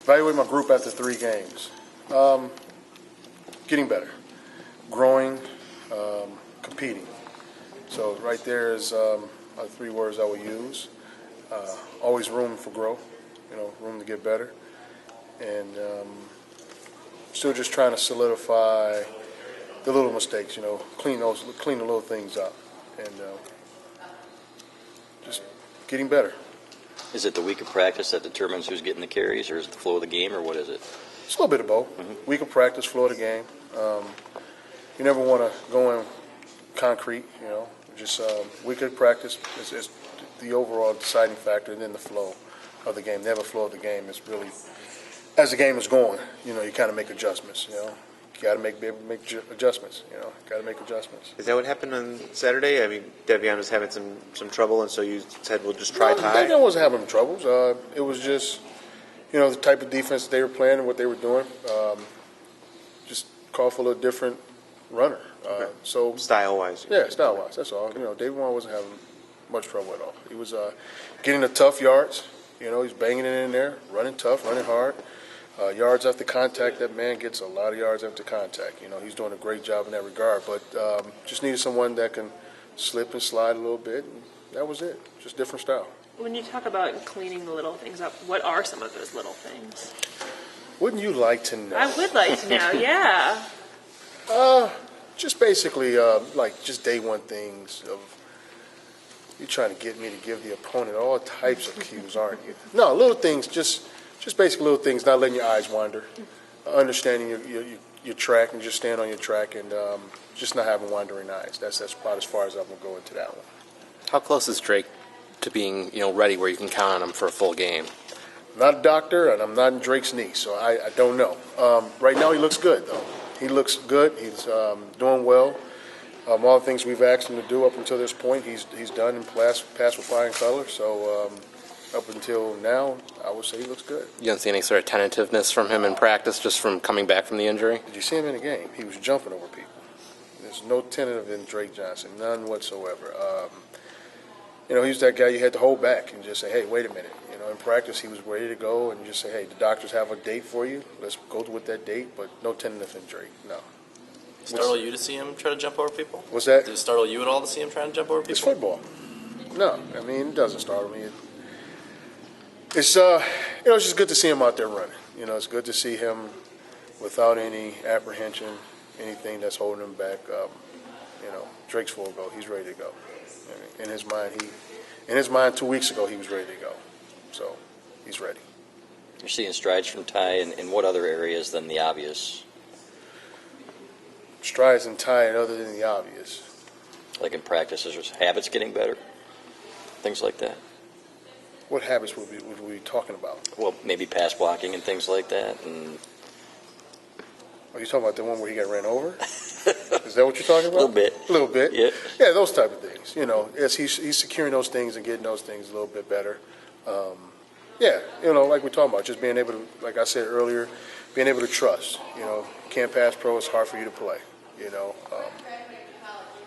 Evaluate my group after 3 games. Getting better, growing, competing. So right there is 3 words I would use. Always room for growth, room to get better, and still just trying to solidify the little mistakes. Clean the little things up, and just getting better. Is it the week of practice that determines who's getting the carries, or is it the flow of the game, or what is it? It's a little bit of both. Mm-hmm. Week of practice, flow of the game. You never want to go in concrete, Just week of practice is the overall deciding factor, and then the flow of the game. Never flow of the game is really, as the game is going, you kind of make adjustments, You got to be able to make adjustments, Got to make adjustments. Is that what happened on Saturday? I mean, Devion was having some trouble, and so you said, we'll just try Ty? Devion wasn't having troubles. It was just, the type of defense they were playing and what they were doing. Just call for a little different runner. Okay. So style-wise? Yeah, style-wise. That's all. Devion wasn't having much trouble at all. He was getting the tough yards. He's banging it in there, running tough, running hard. Yards after contact, that man gets a lot of yards after contact. He's doing a great job in that regard. But just needed someone that can slip and slide a little bit, and that was it. Just different style. When you talk about cleaning the little things up, what are some of those little things? Wouldn't you like to know? I would like to know, yeah. Just basically, just day one things of you trying to get me to give the opponent all types of cues, aren't you? No, little things, just basic little things, not letting your eyes wander, understanding your track and just staying on your track, and just not having wandering eyes. That's about as far as I'm going to go into that one. How close is Drake to being ready where you can count on him for a full game? I'm not a doctor, and I'm not in Drake's knee, so I don't know. Right now he looks good, though. He looks good. He's doing well. All the things we've asked him to do up until this point, he's done and passed with flying colors. So up until now, I would say he looks good. You don't see any sort of tentativeness from him in practice just from coming back from the injury? Did you see him in the game? He was jumping over people. There's no tentative in Drake Johnson, none whatsoever. He's that guy you had to hold back and just say, hey, wait a minute. In practice, he was ready to go, and just say, hey, the doctors have a date for you. Let's go with that date, but no tentative in Drake, no. Startle you to see him try to jump over people? What's that? Did it startle you at all to see him trying to jump over people? It's football. No, it doesn't startle me. It's it's just good to see him out there running. It's good to see him without any apprehension, anything that's holding him back. Drake's full go. He's ready to go. In his mind, 2 weeks ago, he was ready to go. So he's ready. You're seeing strides from Ty in what other areas than the obvious? Strides in Ty other than the obvious. Like in practice, is his habits getting better? Things like that? What habits would we be talking about? Well, maybe pass blocking and things like that. And are you talking about the one where he got ran over? Is that what you're talking about? A little bit. Yeah. Yeah, those type of things. As he's securing those things and getting those things a little bit better. Like we're talking about, just being able to, like I said earlier, being able to trust. Can't pass pro, it's hard for you to play.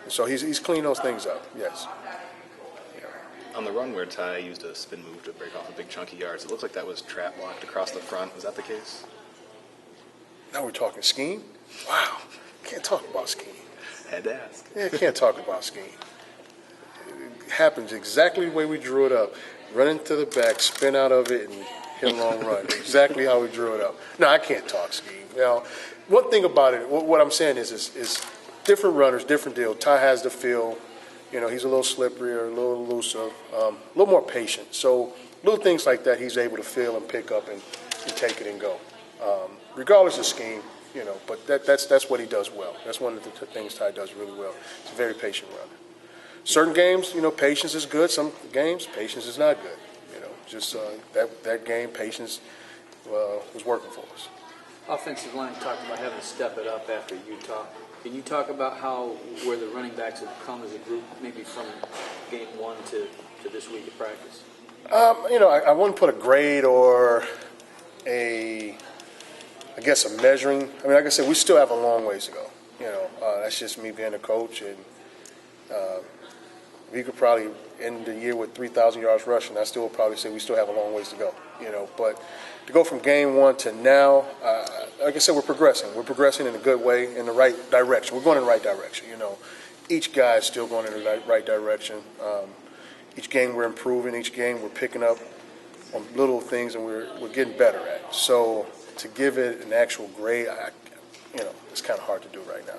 So he's cleaned those things up. Yes. On the run where Ty used a spin move to break off a big chunky yards, it looks like that was trap blocked across the front. Was that the case? Now we're talking scheme? Wow. Can't talk about scheme. Had to ask. Yeah, can't talk about scheme. It happens exactly the way we drew it up. Run into the back, spin out of it, and hit a long run. Exactly how we drew it up. No, I can't talk scheme. One thing about it, what I'm saying is different runners, different deal. Ty has the feel. He's a little slipperier, a little elusive, a little more patient. So little things like that he's able to feel and pick up and take it and go. Regardless of scheme, but that's what he does well. That's one of the things Ty does really well. He's a very patient runner. Certain games, patience is good. Some games, patience is not good. Just that game, patience was working for us. Offensive line talked about having to step it up after Utah. Can you talk about where the running backs have come as a group, maybe from game one to this week of practice? I wouldn't put a grade or a measuring. Like I said, we still have a long ways to go. That's just me being a coach, and We could probably end the year with 3,000 yards rushing. I still would probably say we still have a long ways to go, But to go from game one to now, like I said, we're progressing. We're progressing in a good way, in the right direction. We're going in the right direction, Each guy is still going in the right direction. Each game we're improving. Each game we're picking up on little things, and we're getting better at it. So to give it an actual grade, it's kind of hard to do right now.